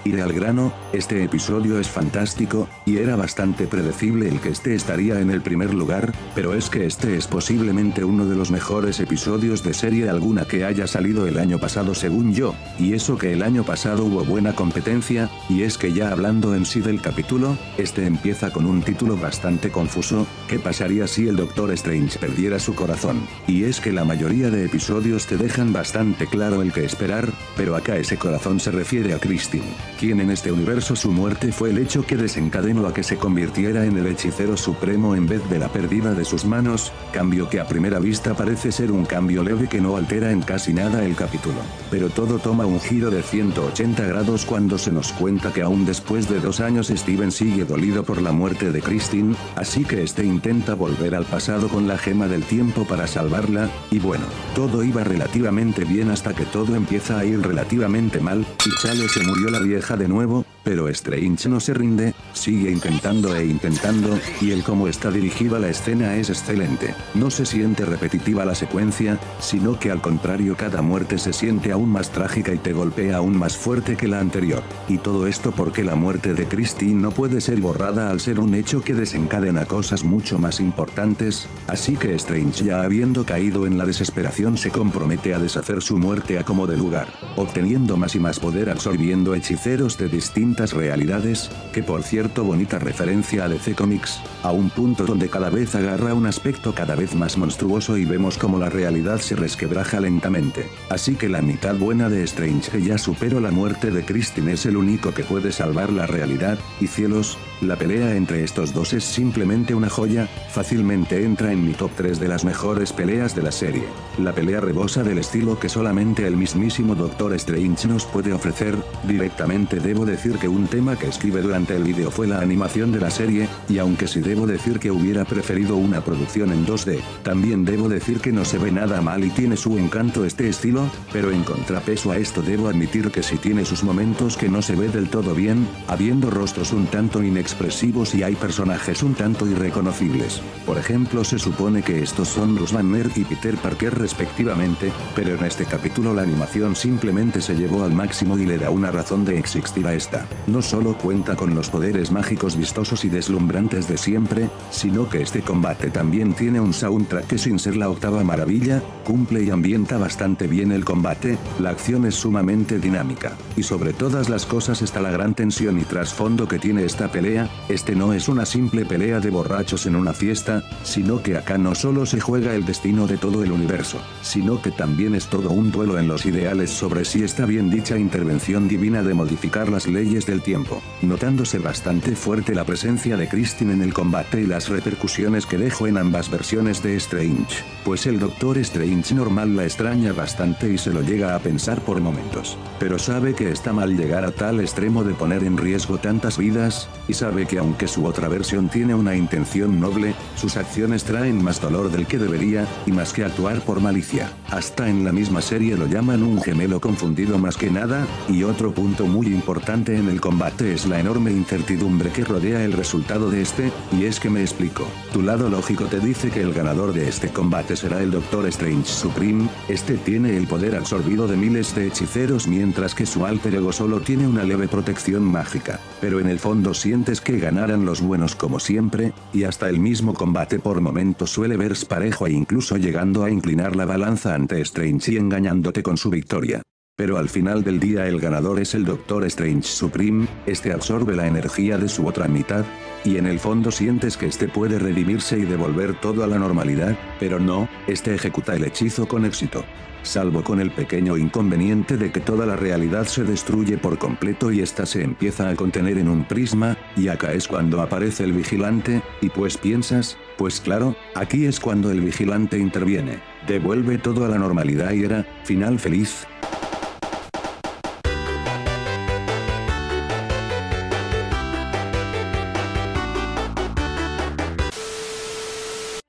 Ir al grano, este episodio es fantástico, y era bastante predecible el que este estaría en el primer lugar, pero es que este es posiblemente uno de los mejores episodios de serie alguna que haya salido el año pasado según yo, y eso que el año pasado hubo buena competencia, y es que ya hablando en sí del capítulo, este empieza con un título bastante confuso, ¿qué pasaría si el Doctor Strange perdiera su corazón? Y es que la mayoría de episodios te dejan bastante claro el que esperar, pero acá ese corazón se refiere a Christine, quien en este universo su muerte fue el hecho que desencadenó a que se convirtiera en el hechicero supremo en vez de la pérdida de sus manos, cambio que a primera vista parece ser un cambio leve que no altera en casi nada el capítulo. Pero todo toma un giro de 180 grados cuando se nos cuenta que aún después de 2 años Steven sigue dolido por la muerte de Christine, así que este intenta volver al pasado con la gema del tiempo para salvarla, y bueno, todo iba relativamente bien hasta que todo empieza a ir relativamente mal, y Chale se murió la vieja de nuevo, pero Strange no se rinde, sigue intentando e intentando, y el cómo está dirigida la escena es excelente. No se siente repetitiva la secuencia, sino que al contrario cada muerte se siente aún más trágica y te golpea aún más fuerte que la anterior. Y todo esto porque la muerte de Christine no puede ser borrada al ser un hecho que desencadena cosas mucho más importantes, así que Strange ya habiendo caído en la desesperación se compromete a deshacer su muerte a como de lugar, obteniendo más y más poder absorbiendo hechiceros de distintos distintas realidades, que por cierto bonita referencia a DC Comics, a un punto donde cada vez agarra un aspecto cada vez más monstruoso y vemos como la realidad se resquebraja lentamente. Así que la mitad buena de Strange que ya superó la muerte de Christine es el único que puede salvar la realidad, y cielos, la pelea entre estos dos es simplemente una joya, fácilmente entra en mi top 3 de las mejores peleas de la serie. La pelea rebosa del estilo que solamente el mismísimo Doctor Strange nos puede ofrecer. Directamente debo decir que un tema que escribe durante el vídeo fue la animación de la serie, y aunque sí debo decir que hubiera preferido una producción en 2D, también debo decir que no se ve nada mal y tiene su encanto este estilo, pero en contrapeso a esto debo admitir que sí tiene sus momentos que no se ve del todo bien, habiendo rostros un tanto inexpresivos y hay personajes un tanto irreconocibles. Por ejemplo, se supone que estos son Bruce Banner y Peter Parker respectivamente, pero en este capítulo la animación simplemente se llevó al máximo y le da una razón de existir a esta. No solo cuenta con los poderes mágicos vistosos y deslumbrantes de siempre, sino que este combate también tiene un soundtrack que sin ser la octava maravilla, cumple y ambienta bastante bien el combate, la acción es sumamente dinámica, y sobre todas las cosas está la gran tensión y trasfondo que tiene esta pelea. Este no es una simple pelea de borrachos en una fiesta, sino que acá no solo se juega el destino de todo el universo, sino que también es todo un duelo en los ideales sobre si está bien dicha intervención divina de modificar las leyes del tiempo, notándose bastante fuerte la presencia de Christine en el combate y las repercusiones que dejó en ambas versiones de Strange, pues el Doctor Strange normal la extraña bastante y se lo llega a pensar por momentos, pero sabe que está mal llegar a tal extremo de poner en riesgo tantas vidas, y sabe que aunque su otra versión tiene una intención noble, sus acciones traen más dolor del que debería, y más que actuar por malicia. Hasta en la misma serie lo llaman un gemelo confundido más que nada, y otro punto muy importante en el combate es la enorme incertidumbre que rodea el resultado de este, y es que me explico. Tu lado lógico te dice que el ganador de este combate será el Doctor Strange Supreme, este tiene el poder absorbido de miles de hechiceros mientras que su alter ego solo tiene una leve protección mágica, pero en el fondo sientes que ganarán los buenos como siempre, y hasta el mismo combate por momentos suele verse parejo e incluso llegando a inclinar la balanza ante Strange y engañándote con su victoria. Pero al final del día el ganador es el Doctor Strange Supreme, este absorbe la energía de su otra mitad, y en el fondo sientes que este puede redimirse y devolver todo a la normalidad, pero no, este ejecuta el hechizo con éxito. Salvo con el pequeño inconveniente de que toda la realidad se destruye por completo y esta se empieza a contener en un prisma, y acá es cuando aparece el vigilante, y pues piensas, pues claro, aquí es cuando el vigilante interviene, devuelve todo a la normalidad y era, final feliz.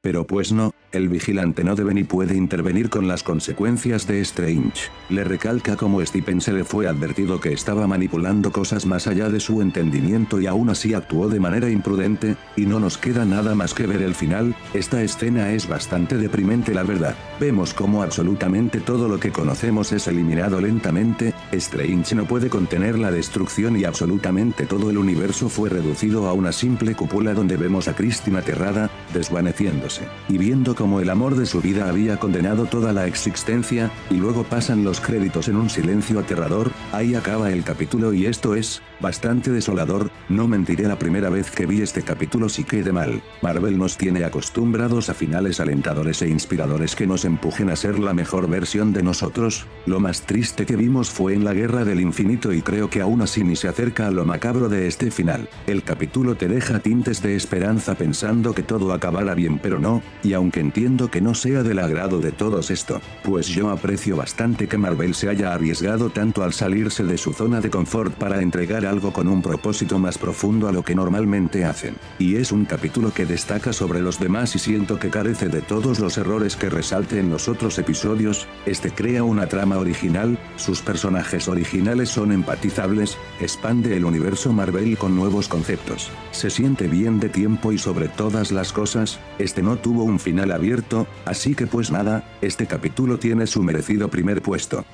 Pero pues no, el vigilante no debe ni puede intervenir con las consecuencias de Strange. Le recalca como Stephen se le fue advertido que estaba manipulando cosas más allá de su entendimiento y aún así actuó de manera imprudente, y no nos queda nada más que ver el final. Esta escena es bastante deprimente la verdad. Vemos como absolutamente todo lo que conocemos es eliminado lentamente, Strange no puede contener la destrucción y absolutamente todo el universo fue reducido a una simple cúpula donde vemos a Christine aterrada, desvaneciéndose, y viendo como el amor de su vida había condenado toda la existencia, y luego pasan los créditos en un silencio aterrador. Ahí acaba el capítulo y esto es bastante desolador. No mentiré, la primera vez que vi este capítulo sí quedé mal. Marvel nos tiene acostumbrados a finales alentadores e inspiradores que nos empujen a ser la mejor versión de nosotros. Lo más triste que vimos fue en la Guerra del Infinito y creo que aún así ni se acerca a lo macabro de este final. El capítulo te deja tintes de esperanza pensando que todo acabará bien, pero no, y aunque entiendo que no sea del agrado de todos esto, pues yo aprecio bastante que Marvel se haya arriesgado tanto al salirse de su zona de confort para entregar algo con un propósito más profundo a lo que normalmente hacen. Y es un capítulo que destaca sobre los demás y siento que carece de todos los errores que resalte en los otros episodios. Este crea una trama original, sus personajes originales son empatizables, expande el universo Marvel con nuevos conceptos, se siente bien de tiempo y sobre todas las cosas, este no tuvo un final abierto, así que pues nada, este capítulo tiene su merecido primer puesto.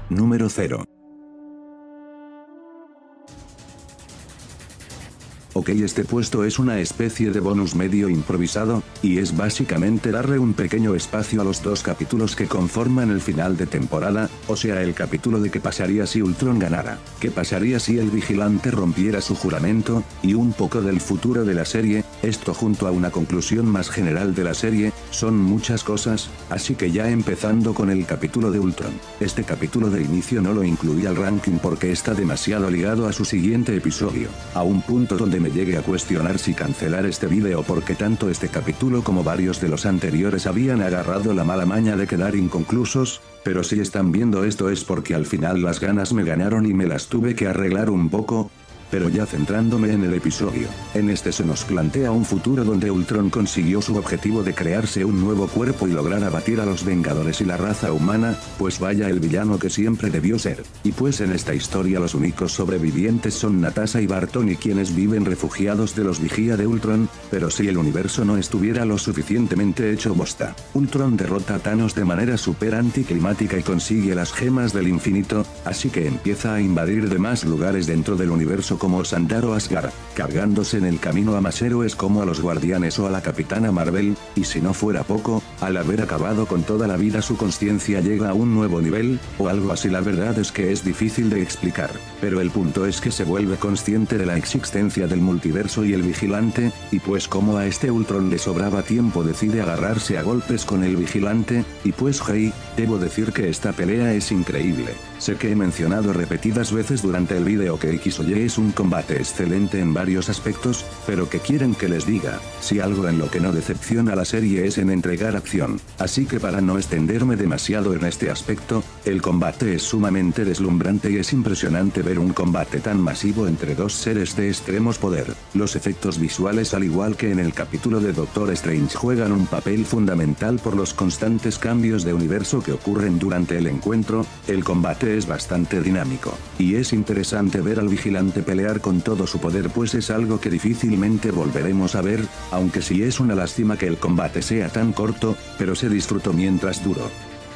Número 0. Ok, este puesto es una especie de bonus medio improvisado, y es básicamente darle un pequeño espacio a los 2 capítulos que conforman el final de temporada, o sea el capítulo de qué pasaría si Ultron ganara, qué pasaría si el vigilante rompiera su juramento, y un poco del futuro de la serie, esto junto a una conclusión más general de la serie, son muchas cosas, así que ya empezando con el capítulo de Ultron. Este capítulo de inicio no lo incluí al ranking porque está demasiado ligado a su siguiente episodio, a un punto donde me llegue a cuestionar si cancelar este vídeo porque tanto este capítulo como varios de los anteriores habían agarrado la mala maña de quedar inconclusos, pero si están viendo esto es porque al final las ganas me ganaron y me las tuve que arreglar un poco. Pero ya centrándome en el episodio, en este se nos plantea un futuro donde Ultron consiguió su objetivo de crearse un nuevo cuerpo y lograr abatir a los Vengadores y la raza humana, pues vaya el villano que siempre debió ser. Y pues en esta historia los únicos sobrevivientes son Natasha y Barton y quienes viven refugiados de los Vigía de Ultron, pero si el universo no estuviera lo suficientemente hecho bosta, Ultron derrota a Thanos de manera súper anticlimática y consigue las gemas del infinito, así que empieza a invadir demás lugares dentro del universo como Sandar o Asgard, cargándose en el camino a más héroes como a los Guardianes o a la Capitana Marvel, y si no fuera poco, al haber acabado con toda la vida su conciencia llega a un nuevo nivel, o algo así. La verdad es que es difícil de explicar, pero el punto es que se vuelve consciente de la existencia del multiverso y el vigilante, y pues como a este Ultron le sobraba tiempo decide agarrarse a golpes con el vigilante, y pues hey, debo decir que esta pelea es increíble. Sé que he mencionado repetidas veces durante el vídeo que X o Y es un combate excelente en varios aspectos, pero ¿qué quieren que les diga? Si algo en lo que no decepciona la serie es en entregar acción, así que para no extenderme demasiado en este aspecto, el combate es sumamente deslumbrante y es impresionante ver un combate tan masivo entre dos seres de extremos poder. Los efectos visuales al igual que en el capítulo de Doctor Strange juegan un papel fundamental por los constantes cambios de universo que ocurren durante el encuentro. El combate es bastante dinámico, y es interesante ver al vigilante pelear con todo su poder pues es algo que difícilmente volveremos a ver, aunque sí es una lástima que el combate sea tan corto, pero se disfrutó mientras duró.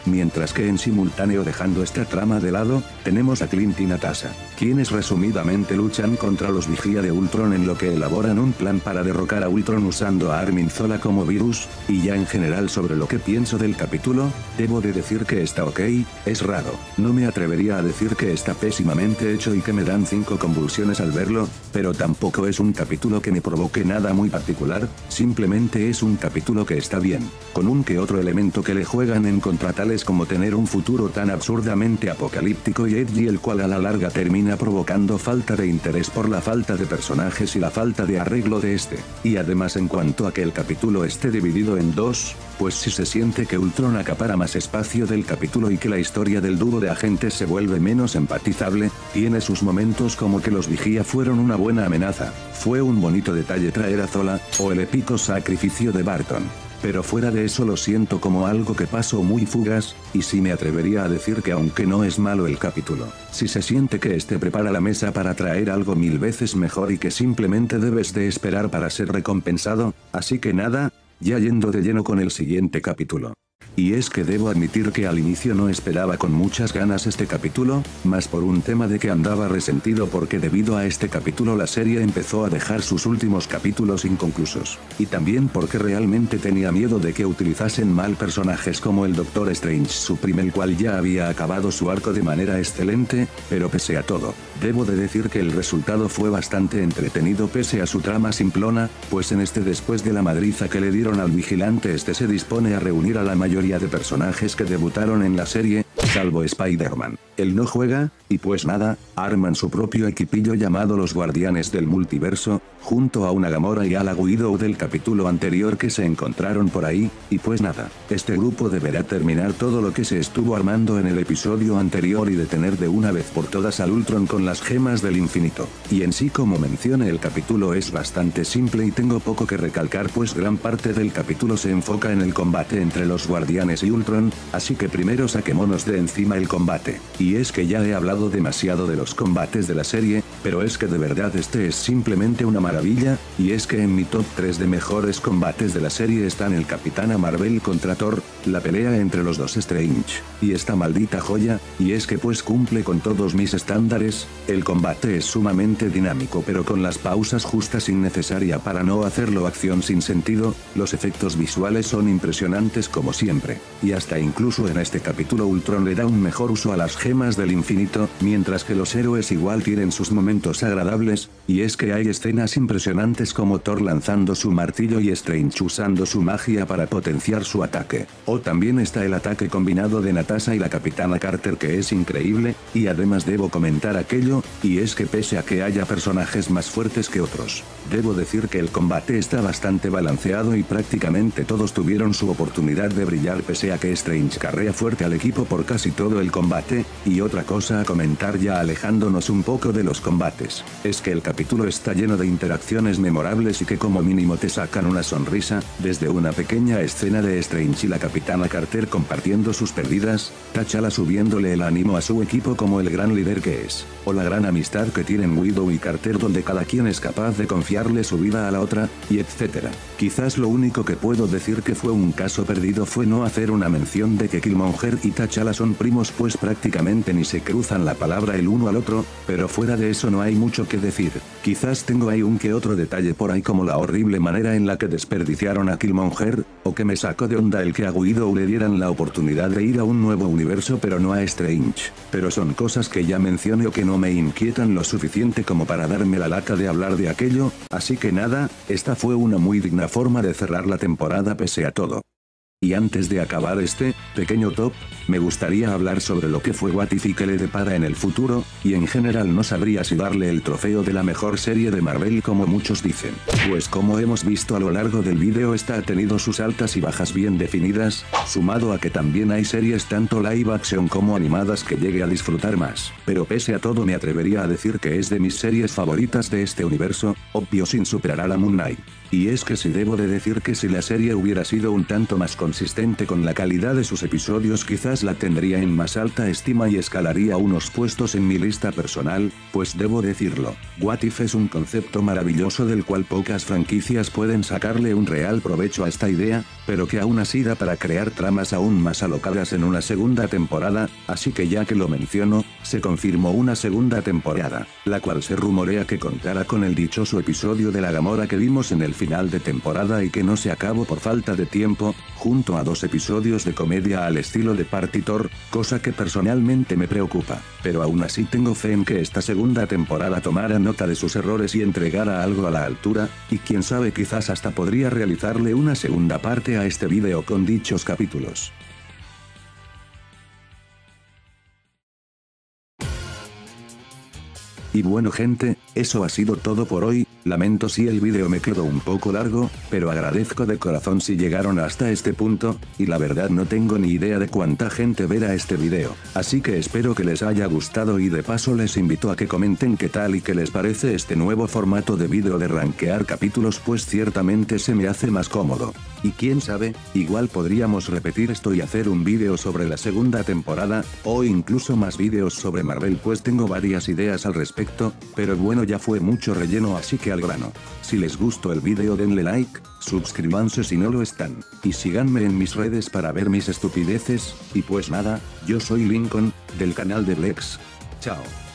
Mientras que en simultáneo dejando esta trama de lado, tenemos a Clint y Natasha, quienes resumidamente luchan contra los Vigía de Ultron en lo que elaboran un plan para derrocar a Ultron usando a Armin Zola como virus, y ya en general sobre lo que pienso del capítulo, debo de decir que está ok, es raro, no me atrevería a decir que está pésimamente hecho y que me dan 5 convulsiones al verlo, pero tampoco es un capítulo que me provoque nada muy particular, simplemente es un capítulo que está bien, con un que otro elemento que le juegan en contra tales como tener un futuro tan absurdamente apocalíptico y edgy el cual a la larga termina provocando falta de interés por la falta de personajes y la falta de arreglo de este, y además en cuanto a que el capítulo esté dividido en dos, pues si se siente que Ultron acapara más espacio del capítulo y que la historia del dúo de agentes se vuelve menos empatizable, tiene sus momentos como que los Vigía fueron una buena amenaza, fue un bonito detalle traer a Zola, o el épico sacrificio de Barton. Pero fuera de eso lo siento como algo que pasó muy fugaz, y sí me atrevería a decir que aunque no es malo el capítulo, si se siente que este prepara la mesa para traer algo 1000 veces mejor y que simplemente debes de esperar para ser recompensado, así que nada, ya yendo de lleno con el siguiente capítulo. Y es que debo admitir que al inicio no esperaba con muchas ganas este capítulo, más por un tema de que andaba resentido porque debido a este capítulo la serie empezó a dejar sus últimos capítulos inconclusos, y también porque realmente tenía miedo de que utilizasen mal personajes como el Doctor Strange Supreme el cual ya había acabado su arco de manera excelente, pero pese a todo, debo de decir que el resultado fue bastante entretenido pese a su trama simplona, pues en este después de la madriza que le dieron al vigilante este se dispone a reunir a la mayoría de personajes que debutaron en la serie, salvo Spider-Man. Él no juega, y pues nada, arman su propio equipillo llamado los Guardianes del Multiverso, junto a una Gamora y a la Widow del capítulo anterior que se encontraron por ahí, y pues nada, este grupo deberá terminar todo lo que se estuvo armando en el episodio anterior y detener de una vez por todas al Ultron con las gemas del infinito. Y en sí como mencioné el capítulo es bastante simple y tengo poco que recalcar pues gran parte del capítulo se enfoca en el combate entre los Guardianes y Ultron, así que primero saquémonos de encima el combate. Y es que ya he hablado demasiado de los combates de la serie, pero es que de verdad este es simplemente una maravilla, y es que en mi top 3 de mejores combates de la serie están el Capitana Marvel contra Thor, la pelea entre los dos Strange, y esta maldita joya, y es que pues cumple con todos mis estándares. El combate es sumamente dinámico pero con las pausas justas innecesaria para no hacerlo acción sin sentido, los efectos visuales son impresionantes como siempre, y hasta incluso en este capítulo Ultron le da un mejor uso a las gemas del infinito, mientras que los héroes igual tienen sus momentos agradables, y es que hay escenas impresionantes como Thor lanzando su martillo y Strange usando su magia para potenciar su ataque. O también está el ataque combinado de Natasha y la Capitana Carter que es increíble, y además debo comentar aquello, y es que pese a que haya personajes más fuertes que otros, debo decir que el combate está bastante balanceado y prácticamente todos tuvieron su oportunidad de brillar pese a que Strange carrea fuerte al equipo por casi todo el combate. Y otra cosa a comentar ya alejándonos un poco de los combates, es que el capítulo está lleno de interacciones memorables y que como mínimo te sacan una sonrisa, desde una pequeña escena de Strange y la Capitana Carter compartiendo sus pérdidas, T'Challa subiéndole el ánimo a su equipo como el gran líder que es, o la gran amistad que tienen Widow y Carter donde cada quien es capaz de confiarle su vida a la otra, y etcétera. Quizás lo único que puedo decir que fue un caso perdido fue no hacer una mención de que Killmonger y T'Challa son primos pues prácticamente ni se cruzan la palabra el uno al otro, pero fuera de eso no hay mucho que decir. Quizás tengo ahí un que otro detalle por ahí como la horrible manera en la que desperdiciaron a Killmonger, o que me sacó de onda el que a Widow le dieran la oportunidad de ir a un nuevo universo pero no a Strange. Pero son cosas que ya mencioné o que no me inquietan lo suficiente como para darme la lata de hablar de aquello, así que nada, esta fue una muy digna forma de cerrar la temporada pese a todo. Y antes de acabar este pequeño top, me gustaría hablar sobre lo que fue What If y que le depara en el futuro, y en general no sabría si darle el trofeo de la mejor serie de Marvel como muchos dicen. Pues como hemos visto a lo largo del vídeo esta ha tenido sus altas y bajas bien definidas, sumado a que también hay series tanto live action como animadas que llegue a disfrutar más. Pero pese a todo me atrevería a decir que es de mis series favoritas de este universo, obvio sin superar a la Moon Knight. Y es que si debo de decir que si la serie hubiera sido un tanto más consistente con la calidad de sus episodios quizás la tendría en más alta estima y escalaría unos puestos en mi lista personal, pues debo decirlo, What If es un concepto maravilloso del cual pocas franquicias pueden sacarle un real provecho a esta idea, pero que aún así da para crear tramas aún más alocadas en una segunda temporada, así que ya que lo menciono, se confirmó una segunda temporada, la cual se rumorea que contará con el dichoso episodio de la Gamora que vimos en el final de temporada y que no se acabó por falta de tiempo, junto a 2 episodios de comedia al estilo de Party Thor, cosa que personalmente me preocupa, pero aún así tengo fe en que esta segunda temporada tomara nota de sus errores y entregara algo a la altura, y quién sabe quizás hasta podría realizarle una segunda parte a este vídeo con dichos capítulos. Y bueno gente, eso ha sido todo por hoy, lamento si el vídeo me quedó un poco largo, pero agradezco de corazón si llegaron hasta este punto, y la verdad no tengo ni idea de cuánta gente verá este vídeo, así que espero que les haya gustado y de paso les invito a que comenten qué tal y qué les parece este nuevo formato de vídeo de rankear capítulos pues ciertamente se me hace más cómodo. Y quién sabe, igual podríamos repetir esto y hacer un vídeo sobre la segunda temporada, o incluso más vídeos sobre Marvel pues tengo varias ideas al respecto, pero bueno ya fue mucho relleno así que al grano. Si les gustó el vídeo denle like, suscríbanse si no lo están, y síganme en mis redes para ver mis estupideces, y pues nada, yo soy Lincoln, del canal de Blex. Chao.